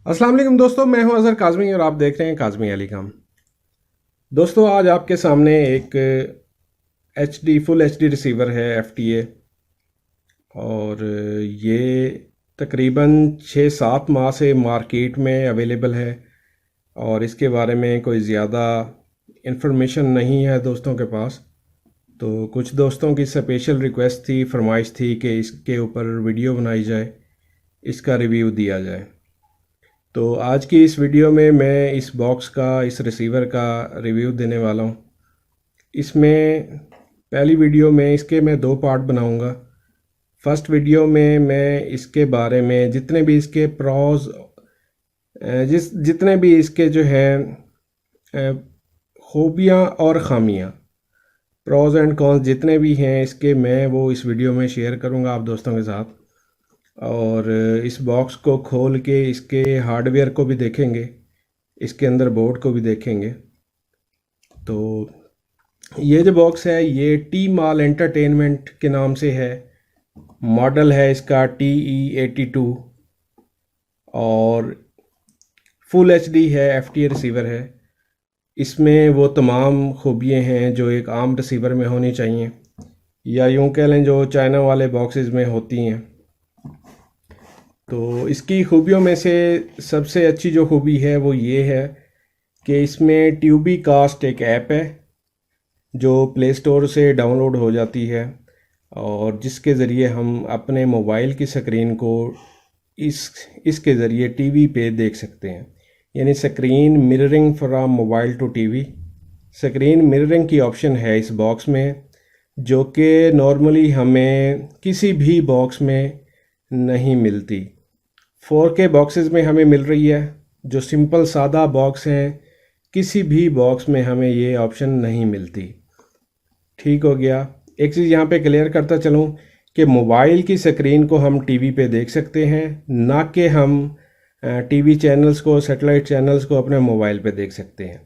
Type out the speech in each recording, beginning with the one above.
अस्सलाम वालेकुम दोस्तों, मैं हूं अज़हर काज़मी और आप देख रहे हैं काज़मी अली काम। दोस्तों, आज आपके सामने एक फुल एच डी रिसीवर है FTA। और ये तकरीबन 6-7 माह से मार्केट में अवेलेबल है और इसके बारे में कोई ज़्यादा इंफॉर्मेशन नहीं है दोस्तों के पास। तो कुछ दोस्तों की स्पेशल रिक्वेस्ट थी, फरमाइश थी कि इसके ऊपर वीडियो बनाई जाए, इसका रिव्यू दिया जाए। तो आज की इस वीडियो में मैं इस बॉक्स का, इस रिसीवर का रिव्यू देने वाला हूँ। इसमें पहली वीडियो में इसके मैं 2 पार्ट बनाऊँगा। फर्स्ट वीडियो में मैं इसके बारे में जितने भी इसके प्रॉज, जितने भी इसके जो है खूबियाँ और ख़ामियाँ, प्रॉज एंड कॉन्स जितने भी हैं इसके, मैं वो इस वीडियो में शेयर करूँगा आप दोस्तों के साथ। और इस बॉक्स को खोल के इसके हार्डवेयर को भी देखेंगे, इसके अंदर बोर्ड को भी देखेंगे। तो ये जो बॉक्स है ये टी मॉल एंटरटेनमेंट के नाम से है। मॉडल है इसका TE82 और फुल HD है, FTA रिसीवर है। इसमें वो तमाम खूबियाँ हैं जो एक आम रिसीवर में होनी चाहिए, या यूँ कह लें जो चाइना वाले बॉक्सेस में होती हैं। तो इसकी खूबियों में से सबसे अच्छी जो खूबी है वो ये है कि इसमें ट्यूबी कास्ट एक ऐप है जो प्ले स्टोर से डाउनलोड हो जाती है और जिसके ज़रिए हम अपने मोबाइल की स्क्रीन को इसके ज़रिए टीवी पे देख सकते हैं। यानी screen mirroring from mobile to TV. Screen mirroring की ऑप्शन है इस बॉक्स में, जो कि नॉर्मली हमें किसी भी बॉक्स में नहीं मिलती। 4K बॉक्सेस में हमें मिल रही है। जो सिंपल सादा बॉक्स हैं, किसी भी बॉक्स में हमें ये ऑप्शन नहीं मिलती। ठीक हो गया। एक चीज़ यहाँ पे क्लियर करता चलूँ कि मोबाइल की स्क्रीन को हम टीवी पे देख सकते हैं, ना कि हम टीवी चैनल्स को, सैटेलाइट चैनल्स को अपने मोबाइल पे देख सकते हैं।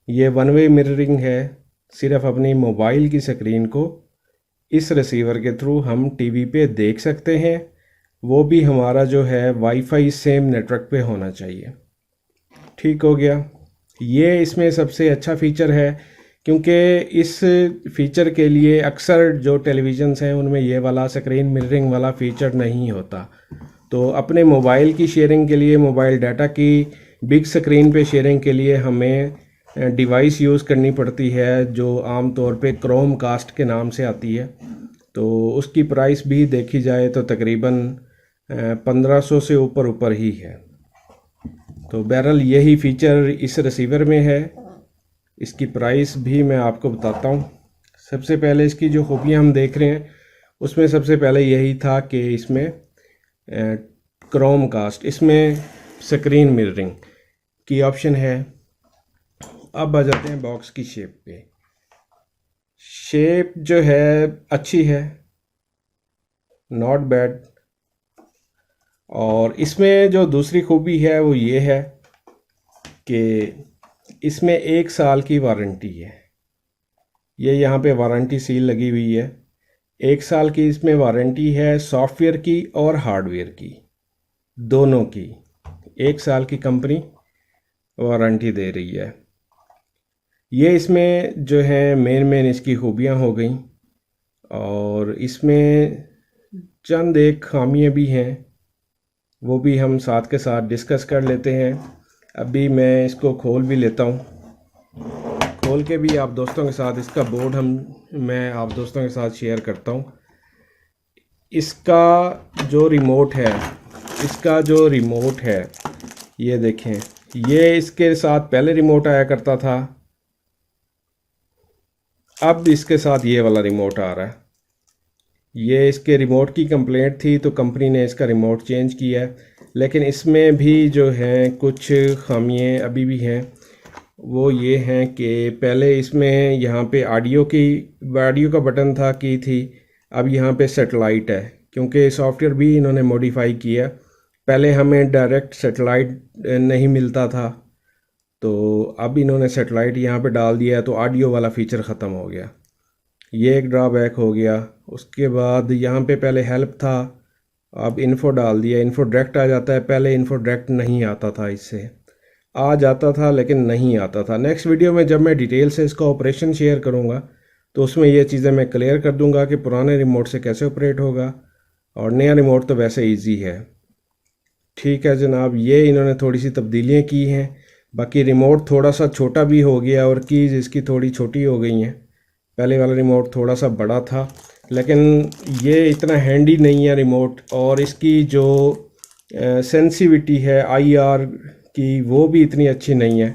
ये वन वे मिररिंग है। सिर्फ अपनी मोबाइल की स्क्रीन को इस रिसीवर के थ्रू हम टीवी पे देख सकते हैं, वो भी हमारा जो है वाईफाई सेम नेटवर्क पे होना चाहिए। ठीक हो गया। ये इसमें सबसे अच्छा फ़ीचर है, क्योंकि इस फीचर के लिए अक्सर जो टेलीविज़न्स हैं उनमें ये वाला स्क्रीन मिररिंग वाला फ़ीचर नहीं होता। तो अपने मोबाइल की शेयरिंग के लिए, मोबाइल डाटा की बिग स्क्रीन पे शेयरिंग के लिए हमें डिवाइस यूज़ करनी पड़ती है जो आम तौर पे क्रोम कास्ट के नाम से आती है। तो उसकी प्राइस भी देखी जाए तो तकरीबन 1500 से ऊपर ही है। तो बहरहाल यही फ़ीचर इस रिसीवर में है। इसकी प्राइस भी मैं आपको बताता हूँ। सबसे पहले इसकी जो खूबियाँ हम देख रहे हैं उसमें सबसे पहले यही था कि इसमें क्रोम कास्ट, इसमें स्क्रीन मिररिंग की ऑप्शन है। अब आ जाते हैं बॉक्स की शेप पे। शेप जो है अच्छी है, नॉट बैड। और इसमें जो दूसरी खूबी है वो ये है कि इसमें 1 साल की वारंटी है। ये यहाँ पे वारंटी सील लगी हुई है। 1 साल की इसमें वारंटी है, सॉफ्टवेयर की और हार्डवेयर की, दोनों की 1 साल की कंपनी वारंटी दे रही है। ये इसमें जो है मेन इसकी खूबियाँ हो गई। और इसमें चंद एक खामियाँ भी हैं, वो भी हम साथ के साथ डिस्कस कर लेते हैं। अभी मैं इसको खोल भी लेता हूँ। खोल के भी आप दोस्तों के साथ इसका बोर्ड मैं आप दोस्तों के साथ शेयर करता हूँ। इसका जो रिमोट है, ये देखें, ये इसके साथ पहले रिमोट आया करता था, अब इसके साथ ये वाला रिमोट आ रहा है। ये इसके रिमोट की कंप्लेंट थी तो कंपनी ने इसका रिमोट चेंज किया है, लेकिन इसमें भी जो हैं कुछ खामियां अभी भी हैं। वो ये हैं कि पहले इसमें यहाँ पे ऑडियो का बटन था, की थी, अब यहाँ पे सेटेलाइट है, क्योंकि सॉफ्टवेयर भी इन्होंने मॉडिफाई किया। पहले हमें डायरेक्ट सेटेलाइट नहीं मिलता था, तो अब इन्होंने सेटेलाइट यहाँ पे डाल दिया है, तो ऑडियो वाला फ़ीचर ख़त्म हो गया। ये एक ड्रॉबैक हो गया। उसके बाद यहाँ पे पहले हेल्प था, अब इन्फो डाल दिया, इन्फो डायरेक्ट आ जाता है। पहले इन्फो डायरेक्ट नहीं आता था, इससे आ जाता था लेकिन नहीं आता था। नेक्स्ट वीडियो में जब मैं डिटेल से इसका ऑपरेशन शेयर करूँगा तो उसमें ये चीज़ें मैं क्लियर कर दूँगा कि पुराने रिमोट से कैसे ऑपरेट होगा, और नया रिमोट तो वैसे ईजी है। ठीक है जनाब, ये इन्होंने थोड़ी सी तब्दीलियाँ की हैं। बाकी रिमोट थोड़ा सा छोटा भी हो गया और कीज़ इसकी थोड़ी छोटी हो गई हैं। पहले वाला रिमोट थोड़ा सा बड़ा था, लेकिन ये इतना हैंडी नहीं है रिमोट। और इसकी जो सेंसिटिविटी है आईआर की वो भी इतनी अच्छी नहीं है,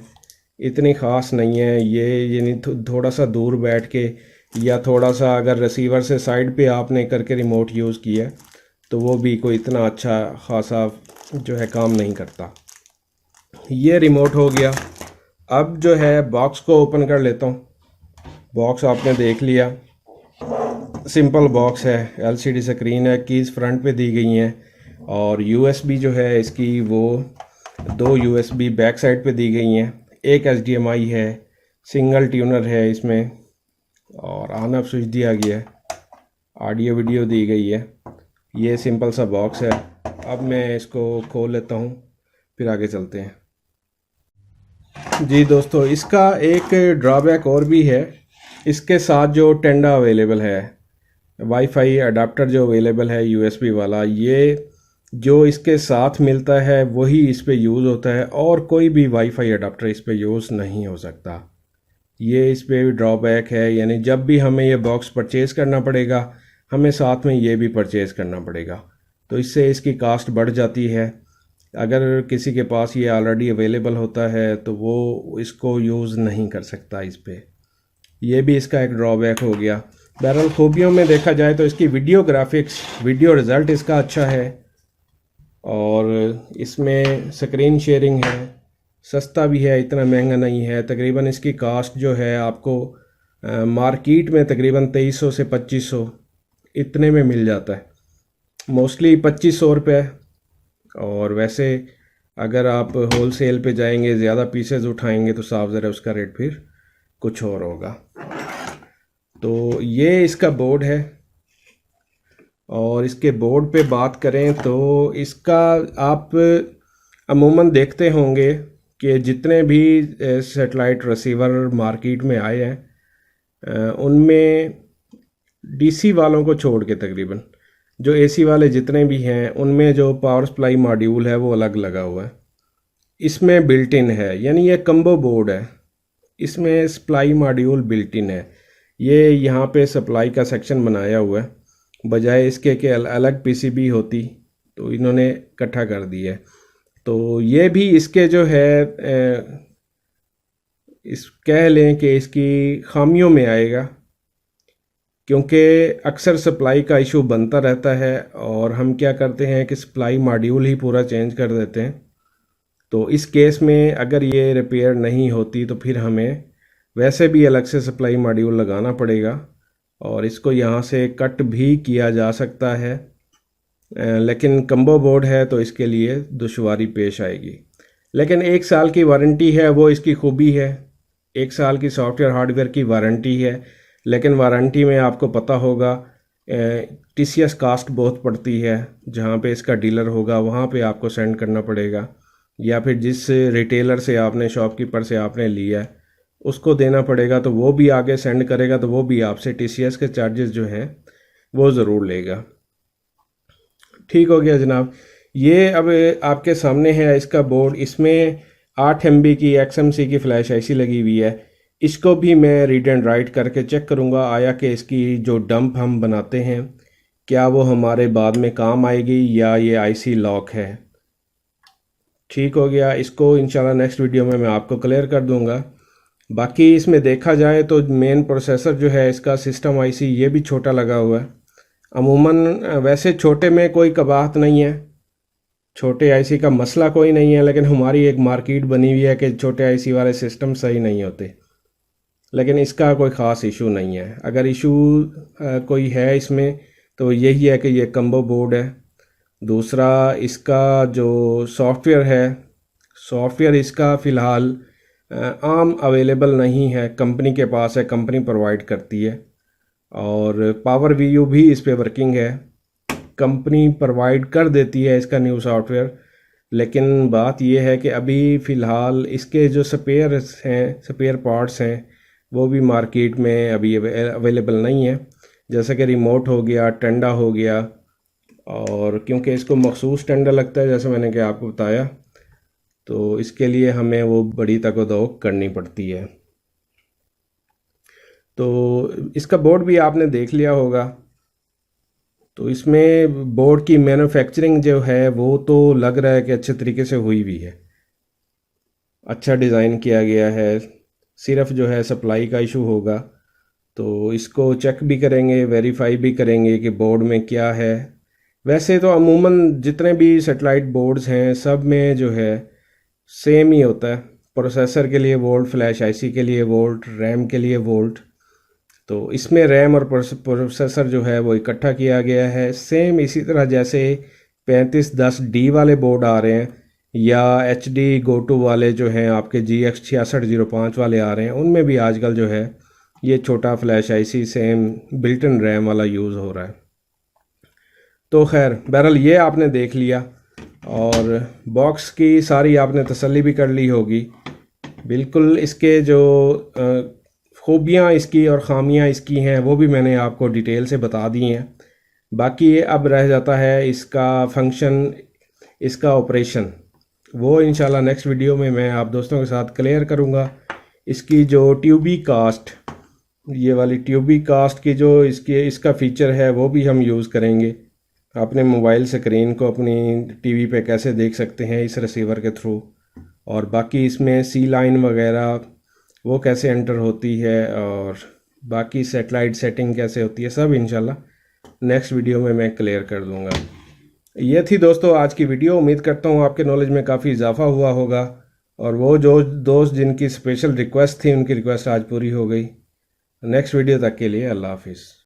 इतनी ख़ास नहीं है। ये यानी थोड़ा सा दूर बैठ के या थोड़ा सा अगर रिसीवर से साइड पे आपने करके रिमोट यूज़ किया तो वो भी कोई इतना अच्छा ख़ासा जो है काम नहीं करता। ये रिमोट हो गया। अब जो है बॉक्स को ओपन कर लेता हूँ। बॉक्स आपने देख लिया, सिंपल बॉक्स है, एलसीडी स्क्रीन है, कीज़ फ्रंट पे दी गई हैं, और यूएसबी जो है इसकी वो 2 यूएसबी बैक साइड पे दी गई हैं। एक एचडीएमआई है, सिंगल ट्यूनर है इसमें, और ऑन ऑफ स्विच दिया गया है, ऑडियो वीडियो दी गई है। ये सिंपल सा बॉक्स है। अब मैं इसको खोल लेता हूँ, फिर आगे चलते हैं। जी दोस्तों, इसका एक ड्रॉबैक और भी है। इसके साथ जो टेंडा अवेलेबल है, वाईफाई अडाप्टर जो अवेलेबल है यूएसबी वाला, ये जो इसके साथ मिलता है वही इस पे यूज़ होता है, और कोई भी वाईफाई अडाप्टर इस पे यूज़ नहीं हो सकता। ये इस पे भी ड्रॉबैक है, यानी जब भी हमें ये बॉक्स परचेज़ करना पड़ेगा हमें साथ में ये भी परचेज़ करना पड़ेगा, तो इससे इसकी कास्ट बढ़ जाती है। अगर किसी के पास ये ऑलरेडी अवेलेबल होता है तो वो इसको यूज़ नहीं कर सकता इस पे। ये भी इसका एक ड्रॉबैक हो गया। बहरहाल खूबियों में देखा जाए तो इसकी वीडियो ग्राफिक्स, वीडियो रिज़ल्ट इसका अच्छा है, और इसमें स्क्रीन शेयरिंग है, सस्ता भी है, इतना महंगा नहीं है। तकरीबन इसकी कास्ट जो है आपको मार्केट में तकरीबन 2300 से 2500 इतने में मिल जाता है, मोस्टली 2500 रुपये। और वैसे अगर आप होल सेल पे जाएंगे, ज़्यादा पीसेस उठाएंगे तो साफ ज़रा उसका रेट फिर कुछ और होगा। तो ये इसका बोर्ड है, और इसके बोर्ड पे बात करें तो इसका आप अमूमन देखते होंगे कि जितने भी सैटेलाइट रिसीवर मार्केट में आए हैं उनमें डीसी वालों को छोड़ के तकरीबन जो एसी वाले जितने भी हैं उनमें जो पावर सप्लाई मॉड्यूल है वो अलग लगा हुआ है। इसमें बिल्ट इन है, यानी ये कम्बो बोर्ड है, इसमें सप्लाई मॉड्यूल बिल्ट इन है। ये यहाँ पे सप्लाई का सेक्शन बनाया हुआ है, बजाय इसके कि अलग पीसीबी होती तो इन्होंने इकट्ठा कर दिया है। तो ये भी इसके जो है इस कह लें कि इसकी खामियों में आएगा, क्योंकि अक्सर सप्लाई का इशू बनता रहता है और हम क्या करते हैं कि सप्लाई मॉड्यूल ही पूरा चेंज कर देते हैं। तो इस केस में अगर ये रिपेयर नहीं होती तो फिर हमें वैसे भी अलग से सप्लाई मॉड्यूल लगाना पड़ेगा, और इसको यहाँ से कट भी किया जा सकता है, लेकिन कम्बो बोर्ड है तो इसके लिए दुश्वारी पेश आएगी। लेकिन 1 साल की वारंटी है, वो इसकी खूबी है। 1 साल की सॉफ्टवेयर हार्डवेयर की वारंटी है, लेकिन वारंटी में आपको पता होगा टीसीएस कास्ट बहुत पड़ती है। जहाँ पे इसका डीलर होगा वहाँ पे आपको सेंड करना पड़ेगा, या फिर जिस रिटेलर से आपने, शॉपकीपर से आपने लिया है उसको देना पड़ेगा, तो वो भी आगे सेंड करेगा, तो वो भी आपसे टीसीएस के चार्जेस जो हैं वो ज़रूर लेगा। ठीक हो गया जनाब। ये अब आपके सामने है इसका बोर्ड। इसमें 8 MB की XMC की फ्लैश ऐसी लगी हुई है। इसको भी मैं रीड एंड राइट करके चेक करूँगा आया कि इसकी जो डंप हम बनाते हैं क्या वो हमारे बाद में काम आएगी या ये आईसी लॉक है। ठीक हो गया। इसको इंशाल्लाह नेक्स्ट वीडियो में मैं आपको क्लियर कर दूंगा। बाकी इसमें देखा जाए तो मेन प्रोसेसर जो है इसका सिस्टम आईसी ये भी छोटा लगा हुआ है। अमूमन वैसे छोटे में कोई कबाहत नहीं है, छोटे आईसी का मसला कोई नहीं है, लेकिन हमारी एक मार्केट बनी हुई है कि छोटे आईसी वाले सिस्टम सही नहीं होते, लेकिन इसका कोई ख़ास इशू नहीं है। अगर इशू कोई है इसमें तो यही है कि ये कम्बो बोर्ड है। दूसरा इसका जो सॉफ्टवेयर है, सॉफ्टवेयर इसका फ़िलहाल आम अवेलेबल नहीं है, कंपनी के पास है, कंपनी प्रोवाइड करती है। और पावर वीयू भी इस पे वर्किंग है, कंपनी प्रोवाइड कर देती है इसका न्यू सॉफ्टवेयर, लेकिन बात यह है कि अभी फ़िलहाल इसके जो स्पेयर पार्ट्स हैं वो भी मार्केट में अभी अवेलेबल नहीं है। जैसे कि रिमोट हो गया, टंडा हो गया, और क्योंकि इसको मखसूस टंडा लगता है जैसे मैंने कि आपको बताया, तो इसके लिए हमें वो बड़ी तकोदौक करनी पड़ती है। तो इसका बोर्ड भी आपने देख लिया होगा। तो इसमें बोर्ड की मैन्युफैक्चरिंग जो है वो तो लग रहा है कि अच्छे तरीके से हुई भी है, अच्छा डिज़ाइन किया गया है। सिर्फ जो है सप्लाई का इशू होगा, तो इसको चेक भी करेंगे, वेरीफाई भी करेंगे कि बोर्ड में क्या है। वैसे तो अमूमन जितने भी सेटेलाइट बोर्ड्स हैं सब में जो है सेम ही होता है, प्रोसेसर के लिए वोल्ट, फ्लैश आईसी के लिए वोल्ट, रैम के लिए वोल्ट। तो इसमें रैम और प्रोसेसर जो है वो इकट्ठा किया गया है, सेम इसी तरह जैसे 3510D वाले बोर्ड आ रहे हैं या HD GoTo वाले जो हैं आपके GX 6605 वाले आ रहे हैं, उनमें भी आजकल जो है ये छोटा flash IC same built in RAM वाला यूज़ हो रहा है। तो खैर बहरहाल ये आपने देख लिया, और बॉक्स की सारी आपने तसल्ली भी कर ली होगी। बिल्कुल इसके जो खूबियाँ इसकी और ख़ामियाँ इसकी हैं वो भी मैंने आपको डिटेल से बता दी हैं। बाकी अब रह जाता है इसका फंक्शन, इसका ऑपरेशन, वो इंशाल्लाह नेक्स्ट वीडियो में मैं आप दोस्तों के साथ क्लियर करूँगा। इसकी जो ट्यूबी कास्ट, ये वाली ट्यूबी कास्ट की जो इसका फ़ीचर है वो भी हम यूज़ करेंगे। अपने मोबाइल स्क्रीन को अपनी टीवी पे कैसे देख सकते हैं इस रिसीवर के थ्रू, और बाकी इसमें सी लाइन वगैरह वो कैसे एंटर होती है, और बाकी सेटेलाइट सेटिंग कैसे होती है, सब इंशाल्लाह नेक्स्ट वीडियो में मैं क्लियर कर दूंगा। ये थी दोस्तों आज की वीडियो। उम्मीद करता हूँ आपके नॉलेज में काफ़ी इजाफा हुआ होगा, और वो जो दोस्त जिनकी स्पेशल रिक्वेस्ट थी उनकी रिक्वेस्ट आज पूरी हो गई। नेक्स्ट वीडियो तक के लिए अल्लाह हाफिज़।